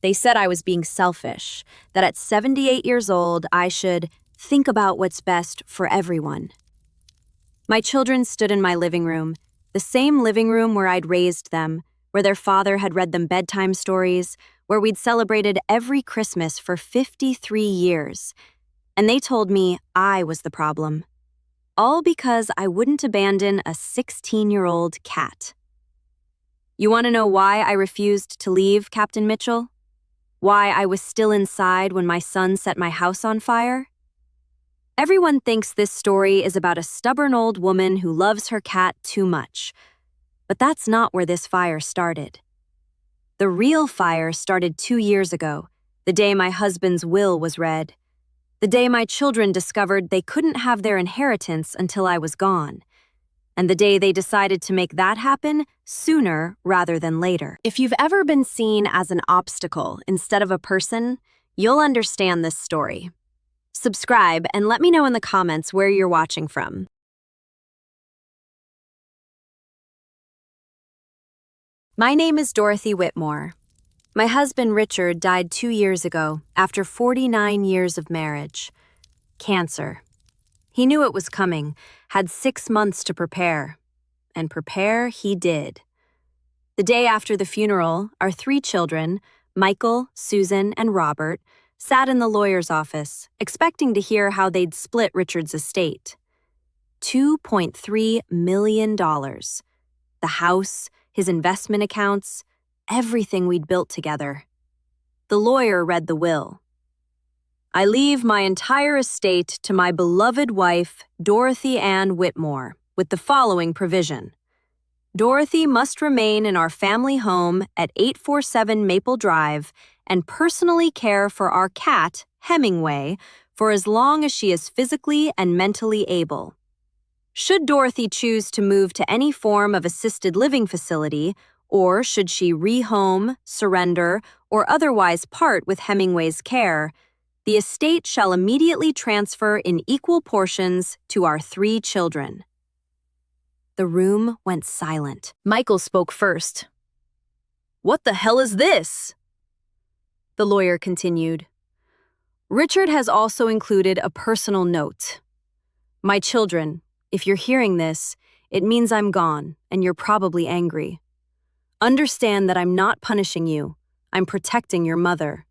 They said I was being selfish, that at 78 years old, I should think about what's best for everyone. My children stood in my living room, the same living room where I'd raised them, where their father had read them bedtime stories, where we'd celebrated every Christmas for 53 years. And they told me I was the problem. All because I wouldn't abandon a 16-year-old cat. You want to know why I refused to leave, Captain Mitchell? Why I was still inside when my son set my house on fire? Everyone thinks this story is about a stubborn old woman who loves her cat too much. But that's not where this fire started. The real fire started 2 years ago, the day my husband's will was read. The day my children discovered they couldn't have their inheritance until I was gone. And the day they decided to make that happen sooner rather than later. If you've ever been seen as an obstacle instead of a person, you'll understand this story. Subscribe and let me know in the comments where you're watching from. My name is Dorothy Whitmore. My husband Richard died 2 years ago after 49 years of marriage. Cancer. He knew it was coming, had 6 months to prepare. And prepare he did. The day after the funeral, our 3 children, Michael, Susan, and Robert, sat in the lawyer's office, expecting to hear how they'd split Richard's estate. $2.3 million. The house, his investment accounts, everything we'd built together. The lawyer read the will. I leave my entire estate to my beloved wife, Dorothy Ann Whitmore, with the following provision. Dorothy must remain in our family home at 847 Maple Drive and personally care for our cat, Hemingway, for as long as she is physically and mentally able. Should Dorothy choose to move to any form of assisted living facility, or should she rehome, surrender, or otherwise part with Hemingway's care, the estate shall immediately transfer in equal portions to our 3 children. The room went silent. Michael spoke first. What the hell is this? The lawyer continued. Richard has also included a personal note. My children, if you're hearing this, it means I'm gone, and you're probably angry. Understand that I'm not punishing you. I'm protecting your mother.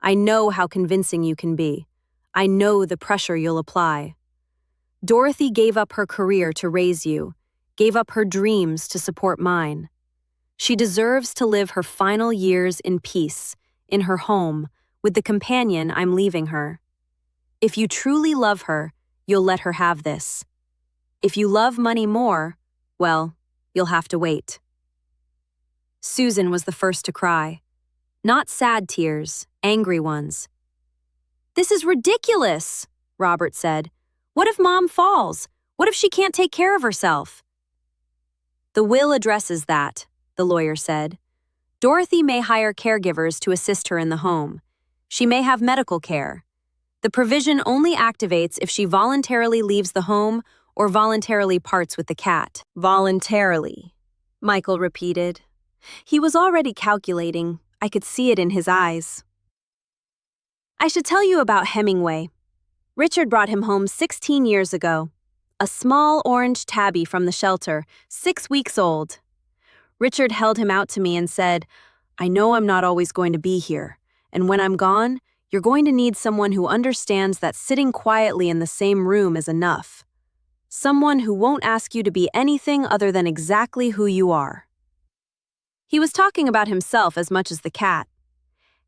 I know how convincing you can be. I know the pressure you'll apply. Dorothy gave up her career to raise you, gave up her dreams to support mine. She deserves to live her final years in peace, in her home, with the companion I'm leaving her. If you truly love her, you'll let her have this. If you love money more, well, you'll have to wait. Susan was the first to cry. Not sad tears, angry ones. This is ridiculous, Robert said. What if Mom falls? What if she can't take care of herself? The will addresses that, the lawyer said. Dorothy may hire caregivers to assist her in the home. She may have medical care. The provision only activates if she voluntarily leaves the home or voluntarily parts with the cat. Voluntarily, Michael repeated. He was already calculating. I could see it in his eyes. I should tell you about Hemingway. Richard brought him home 16 years ago. A small orange tabby from the shelter, 6 weeks old. Richard held him out to me and said, I know I'm not always going to be here, and when I'm gone, you're going to need someone who understands that sitting quietly in the same room is enough. Someone who won't ask you to be anything other than exactly who you are. He was talking about himself as much as the cat.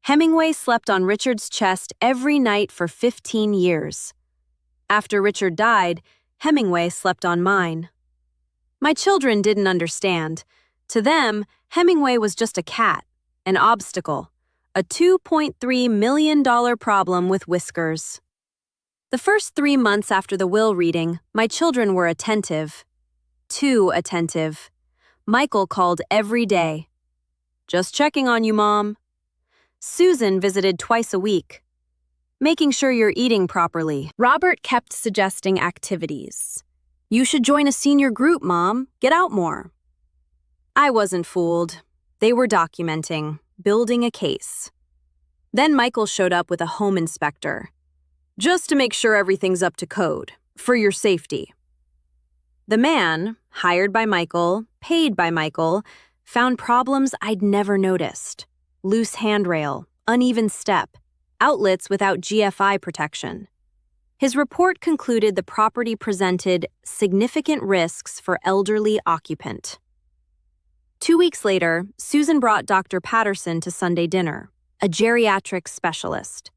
Hemingway slept on Richard's chest every night for 15 years. After Richard died, Hemingway slept on mine. My children didn't understand. To them, Hemingway was just a cat, an obstacle, a $2.3 million problem with whiskers. The first 3 months after the will reading, my children were attentive. Too attentive. Michael called every day. Just checking on you, Mom. Susan visited twice a week. Making sure you're eating properly. Robert kept suggesting activities. You should join a senior group, Mom. Get out more. I wasn't fooled. They were documenting, building a case. Then Michael showed up with a home inspector, just to make sure everything's up to code, for your safety. The man, hired by Michael, paid by Michael, found problems I'd never noticed. Loose handrail, uneven step, outlets without GFI protection. His report concluded the property presented significant risks for elderly occupant. 2 weeks later, Susan brought Dr. Patterson to Sunday dinner, a geriatric specialist.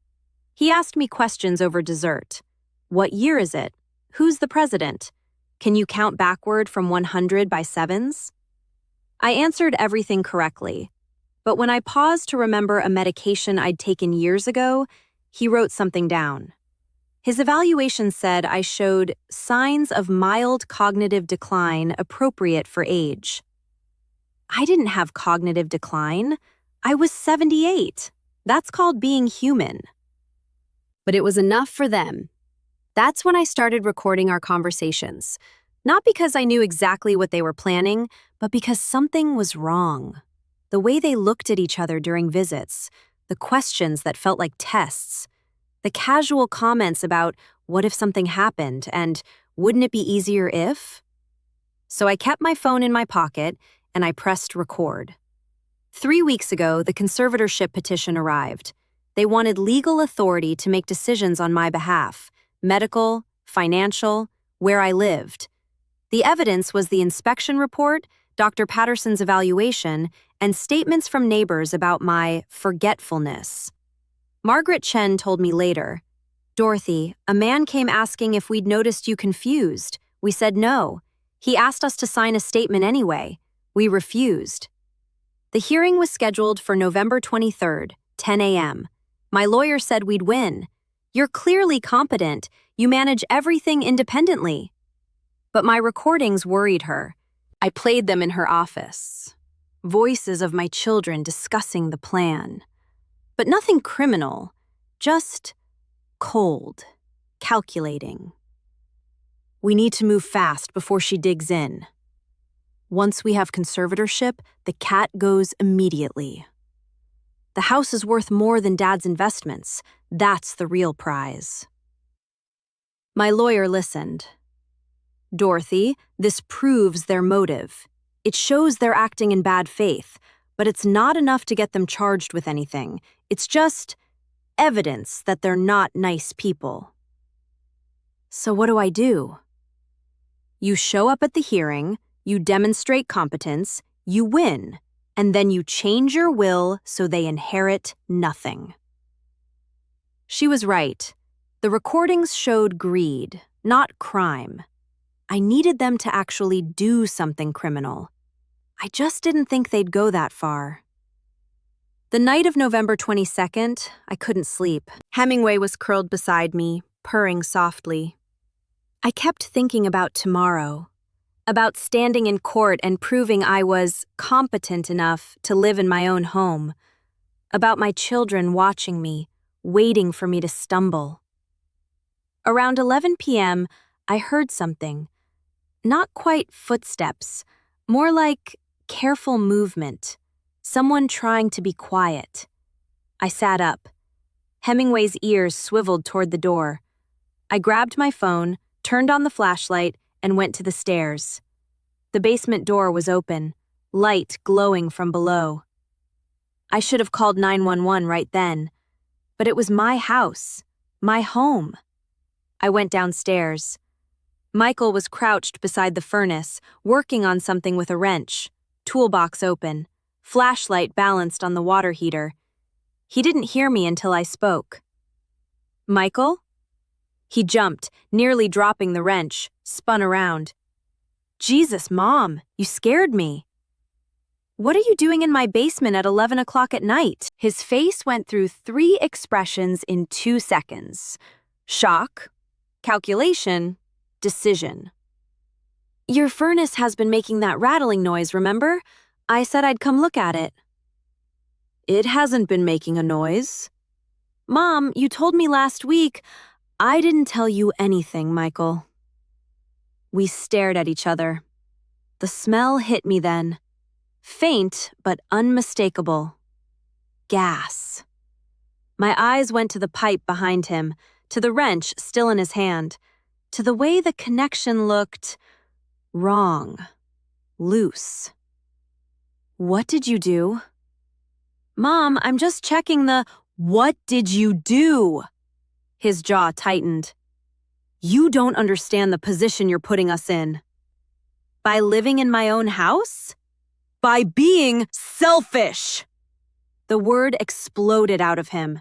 He asked me questions over dessert. What year is it? Who's the president? Can you count backward from 100 by sevens? I answered everything correctly, but when I paused to remember a medication I'd taken years ago, he wrote something down. His evaluation said I showed signs of mild cognitive decline appropriate for age. I didn't have cognitive decline. I was 78. That's called being human. But it was enough for them. That's when I started recording our conversations. Not because I knew exactly what they were planning, but because something was wrong. The way they looked at each other during visits, the questions that felt like tests, the casual comments about what if something happened and wouldn't it be easier if? So I kept my phone in my pocket and I pressed record. 3 weeks ago, the conservatorship petition arrived. They wanted legal authority to make decisions on my behalf, medical, financial, where I lived. The evidence was the inspection report, Dr. Patterson's evaluation, and statements from neighbors about my forgetfulness. Margaret Chen told me later, "Dorothy, a man came asking if we'd noticed you confused. We said no. He asked us to sign a statement anyway. We refused." The hearing was scheduled for November 23rd, 10 a.m. My lawyer said we'd win. "You're clearly competent. You manage everything independently." But my recordings worried her. I played them in her office. Voices of my children discussing the plan. But nothing criminal, just cold, calculating. "We need to move fast before she digs in. Once we have conservatorship, the cat goes immediately. The house is worth more than Dad's investments. That's the real prize." My lawyer listened. "Dorothy, this proves their motive. It shows they're acting in bad faith, but it's not enough to get them charged with anything. It's just evidence that they're not nice people." "So what do I do?" "You show up at the hearing, you demonstrate competence, you win, and then you change your will so they inherit nothing." She was right. The recordings showed greed, not crime. I needed them to actually do something criminal. I just didn't think they'd go that far. The night of November 22nd, I couldn't sleep. Hemingway was curled beside me, purring softly. I kept thinking about tomorrow, about standing in court and proving I was competent enough to live in my own home, about my children watching me, waiting for me to stumble. Around 11 p.m., I heard something. Not quite footsteps, more like careful movement, someone trying to be quiet. I sat up. Hemingway's ears swiveled toward the door. I grabbed my phone, turned on the flashlight, and went to the stairs. The basement door was open, light glowing from below. I should have called 911 right then, but it was my house, my home. I went downstairs. Michael was crouched beside the furnace, working on something with a wrench, toolbox open, flashlight balanced on the water heater. He didn't hear me until I spoke. "Michael?" He jumped, nearly dropping the wrench, spun around. "Jesus, Mom, you scared me." "What are you doing in my basement at 11 o'clock at night?" His face went through 3 expressions in 2 seconds. Shock, calculation, decision. "Your furnace has been making that rattling noise, remember? I said I'd come look at it." "It hasn't been making a noise." "Mom, you told me last week." "I didn't tell you anything, Michael." We stared at each other. The smell hit me then. Faint, but unmistakable. Gas. My eyes went to the pipe behind him, to the wrench still in his hand, to the way the connection looked wrong, loose. What did you do? Mom, I'm just checking the— What did you do? His jaw tightened. You don't understand the position you're putting us in. By living in my own house? By being selfish! The word exploded out of him.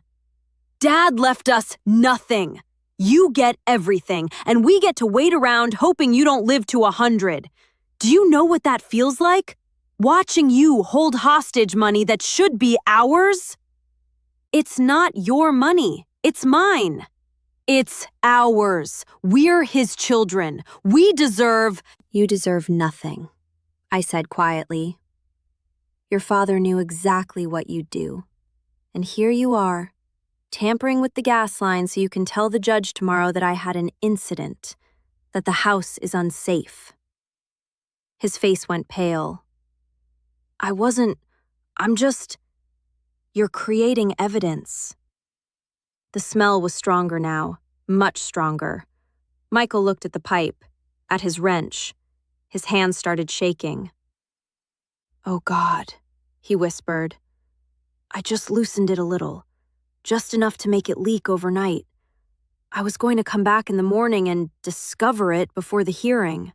Dad left us nothing. You get everything, and we get to wait around hoping you don't live to 100. Do you know what that feels like? Watching you hold hostage money that should be ours? It's not your money. It's mine. It's ours. We're his children. We deserve— You deserve nothing, I said quietly. Your father knew exactly what you'd do. And here you are, tampering with the gas line so you can tell the judge tomorrow that I had an incident, that the house is unsafe. His face went pale. I'm just— You're creating evidence. The smell was stronger now, much stronger. Michael looked at the pipe, at his wrench. His hands started shaking. Oh God, he whispered. I just loosened it a little, just enough to make it leak overnight. I was going to come back in the morning and discover it before the hearing.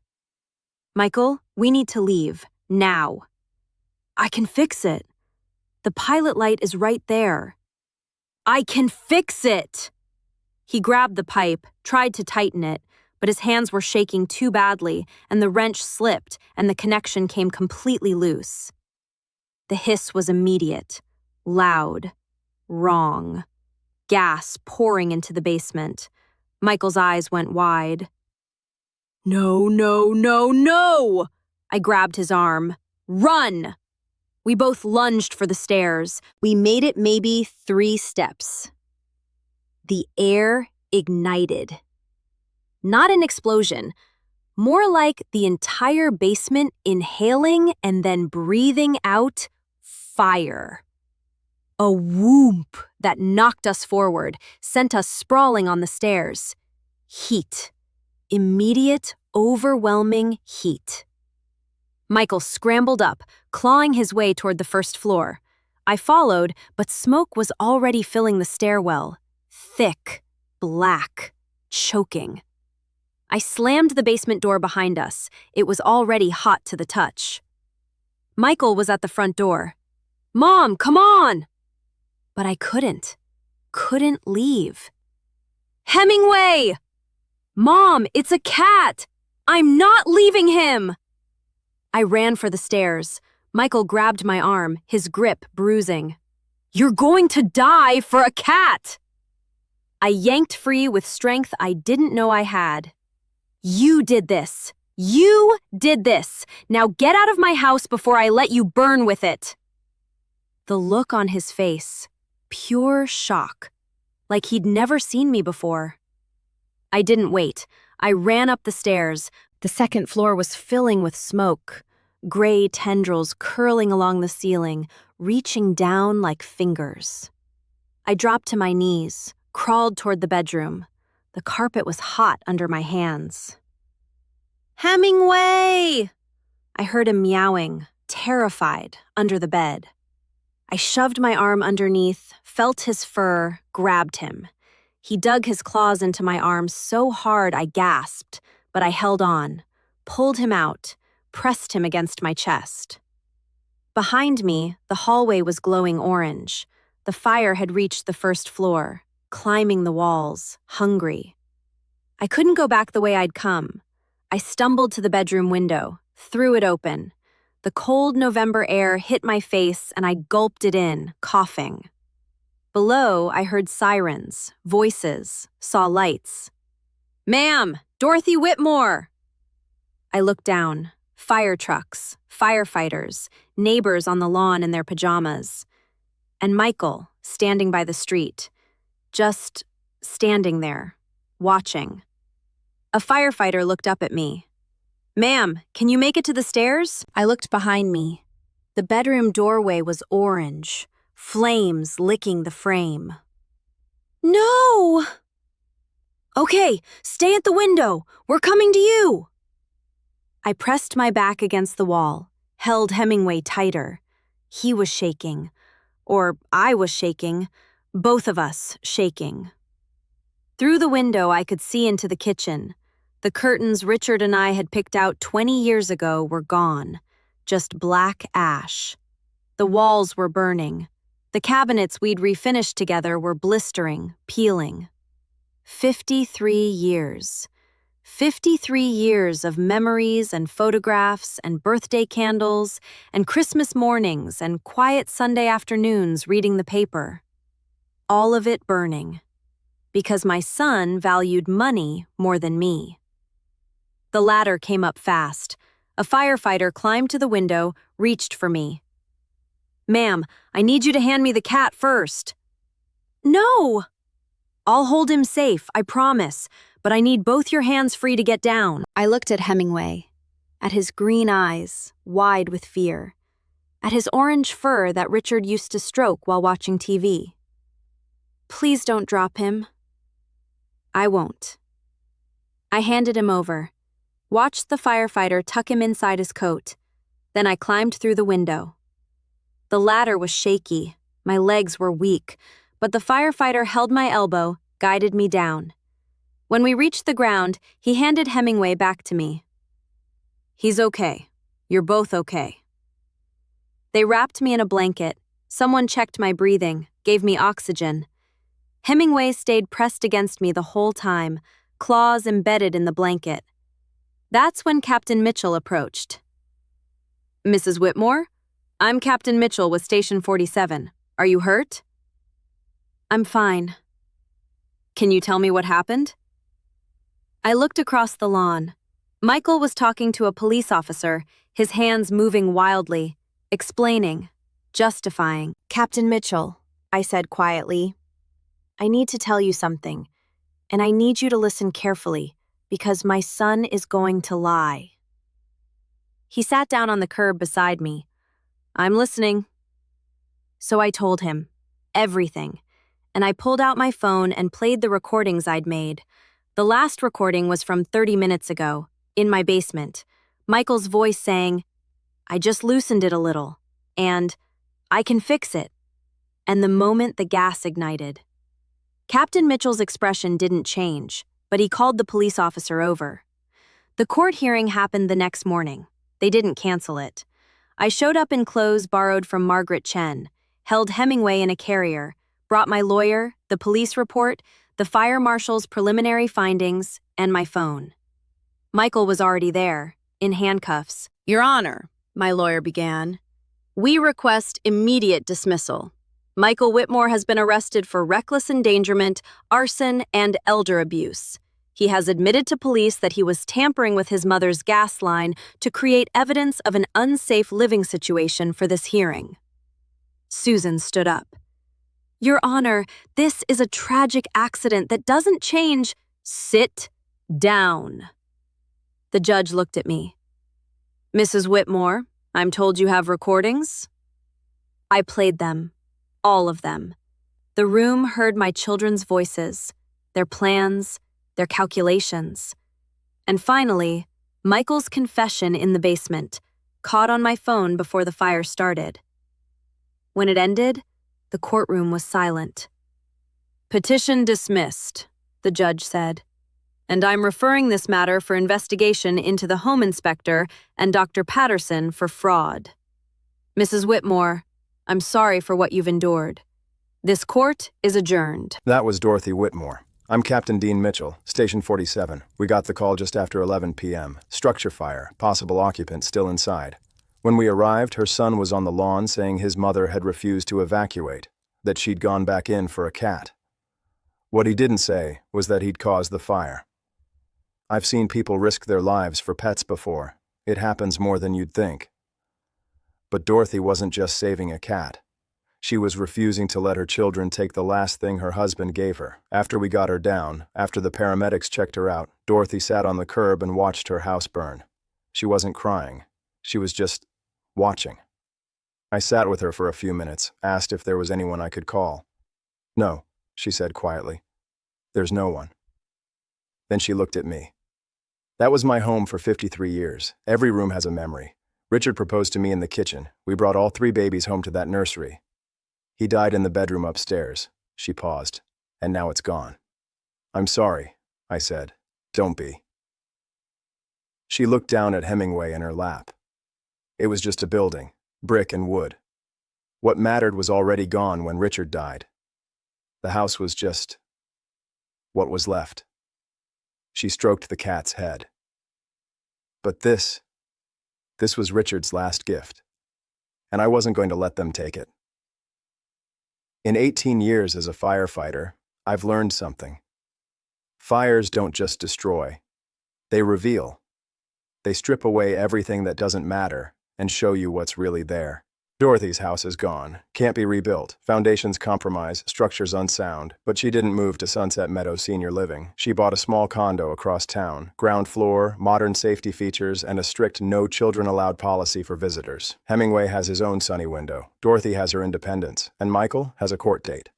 Michael, we need to leave, now. I can fix it. The pilot light is right there. I can fix it! He grabbed the pipe, tried to tighten it, but his hands were shaking too badly, and the wrench slipped, and the connection came completely loose. The hiss was immediate, loud, wrong. Gas pouring into the basement. Michael's eyes went wide. No, no, no, no! I grabbed his arm. Run! We both lunged for the stairs. We made it maybe 3 steps. The air ignited. Not an explosion, more like the entire basement inhaling and then breathing out fire. A whoomp that knocked us forward, sent us sprawling on the stairs. Heat. Immediate, overwhelming heat. Michael scrambled up, clawing his way toward the first floor. I followed, but smoke was already filling the stairwell. Thick, black, choking. I slammed the basement door behind us. It was already hot to the touch. Michael was at the front door. Mom, come on! But I couldn't leave. Hemingway! Mom, it's a cat! I'm not leaving him! I ran for the stairs. Michael grabbed my arm, his grip bruising. You're going to die for a cat! I yanked free with strength I didn't know I had. You did this. You did this. Now get out of my house before I let you burn with it. The look on his face, pure shock, like he'd never seen me before. I didn't wait. I ran up the stairs. The second floor was filling with smoke, gray tendrils curling along the ceiling, reaching down like fingers. I dropped to my knees, crawled toward the bedroom. The carpet was hot under my hands. Hemingway! I heard him meowing, terrified, under the bed. I shoved my arm underneath, felt his fur, grabbed him. He dug his claws into my arm so hard I gasped, but I held on, pulled him out, pressed him against my chest. Behind me, the hallway was glowing orange. The fire had reached the first floor, climbing the walls, hungry. I couldn't go back the way I'd come. I stumbled to the bedroom window, threw it open. The cold November air hit my face and I gulped it in, coughing. Below, I heard sirens, voices, saw lights. Ma'am, Dorothy Whitmore! I looked down. Fire trucks, firefighters, neighbors on the lawn in their pajamas. And Michael, standing by the street. Just standing there, watching. A firefighter looked up at me. Ma'am, can you make it to the stairs? I looked behind me. The bedroom doorway was orange, flames licking the frame. No! Okay, stay at the window. We're coming to you. I pressed my back against the wall, held Hemingway tighter. He was shaking. Or I was shaking. Both of us shaking. Through the window, I could see into the kitchen. The curtains Richard and I had picked out 20 years ago were gone. Just black ash. The walls were burning. The cabinets we'd refinished together were blistering, peeling. 53 years. 53 years of memories and photographs and birthday candles and Christmas mornings and quiet Sunday afternoons reading the paper. All of it burning. Because my son valued money more than me. The ladder came up fast. A firefighter climbed to the window, reached for me. "Ma'am, I need you to hand me the cat first." "No!" "I'll hold him safe, I promise, but I need both your hands free to get down." I looked at Hemingway, at his green eyes, wide with fear, at his orange fur that Richard used to stroke while watching TV. "Please don't drop him." "I won't." I handed him over, watched the firefighter tuck him inside his coat. Then I climbed through the window. The ladder was shaky, my legs were weak, but the firefighter held my elbow, guided me down. When we reached the ground, he handed Hemingway back to me. "He's okay. You're both okay." They wrapped me in a blanket. Someone checked my breathing, gave me oxygen. Hemingway stayed pressed against me the whole time, claws embedded in the blanket. That's when Captain Mitchell approached. "Mrs. Whitmore? I'm Captain Mitchell with Station 47. Are you hurt?" "I'm fine." "Can you tell me what happened?" I looked across the lawn. Michael was talking to a police officer, his hands moving wildly, explaining, justifying. "Captain Mitchell," I said quietly, "I need to tell you something, and I need you to listen carefully, because my son is going to lie." He sat down on the curb beside me. "I'm listening." So I told him everything, and I pulled out my phone and played the recordings I'd made. The last recording was from 30 minutes ago, in my basement. Michael's voice saying, "I just loosened it a little," and "I can fix it." And the moment the gas ignited. Captain Mitchell's expression didn't change, but he called the police officer over. The court hearing happened the next morning. They didn't cancel it. I showed up in clothes borrowed from Margaret Chen, held Hemingway in a carrier, brought my lawyer, the police report, the fire marshal's preliminary findings, and my phone. Michael was already there, in handcuffs. "Your Honor," my lawyer began, "we request immediate dismissal. Michael Whitmore has been arrested for reckless endangerment, arson, and elder abuse. He has admitted to police that he was tampering with his mother's gas line to create evidence of an unsafe living situation for this hearing." Susan stood up. "Your Honor, this is a tragic accident that doesn't change." "Sit down." The judge looked at me. "Mrs. Whitmore, I'm told you have recordings?" I played them. All of them. The room heard my children's voices, their plans, their calculations. And finally, Michael's confession in the basement, caught on my phone before the fire started. When it ended, the courtroom was silent. "Petition dismissed," the judge said. "And I'm referring this matter for investigation into the home inspector and Dr. Patterson for fraud. Mrs. Whitmore, I'm sorry for what you've endured. This court is adjourned." That was Dorothy Whitmore. I'm Captain Dean Mitchell, Station 47. We got the call just after 11 p.m. Structure fire, possible occupant still inside. When we arrived, her son was on the lawn saying his mother had refused to evacuate, that she'd gone back in for a cat. What he didn't say was that he'd caused the fire. I've seen people risk their lives for pets before. It happens more than you'd think. But Dorothy wasn't just saving a cat. She was refusing to let her children take the last thing her husband gave her. After we got her down, after the paramedics checked her out, Dorothy sat on the curb and watched her house burn. She wasn't crying. She was just watching. I sat with her for a few minutes, asked if there was anyone I could call. No, she said quietly. There's no one. Then she looked at me. That was my home for 53 years. Every room has a memory. Richard proposed to me in the kitchen. We brought all 3 babies home to that nursery. He died in the bedroom upstairs. She paused. And now it's gone. I'm sorry, I said. Don't be. She looked down at Hemingway in her lap. It was just a building, brick and wood. What mattered was already gone when Richard died. The house was just what was left. She stroked the cat's head. But this was Richard's last gift, and I wasn't going to let them take it. In 18 years as a firefighter, I've learned something. Fires don't just destroy. They reveal. They strip away everything that doesn't matter and show you what's really there. Dorothy's house is gone, can't be rebuilt, foundations compromised, structures unsound, but she didn't move to Sunset Meadows Senior Living. She bought a small condo across town, ground floor, modern safety features, and a strict no children allowed policy for visitors. Hemingway has his own sunny window, Dorothy has her independence, and Michael has a court date.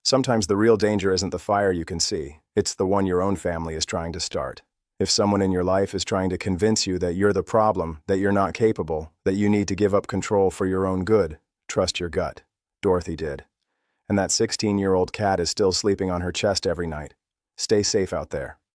Sometimes the real danger isn't the fire you can see, it's the one your own family is trying to start. If someone in your life is trying to convince you that you're the problem, that you're not capable, that you need to give up control for your own good, trust your gut. Dorothy did. And that 16-year-old cat is still sleeping on her chest every night. Stay safe out there.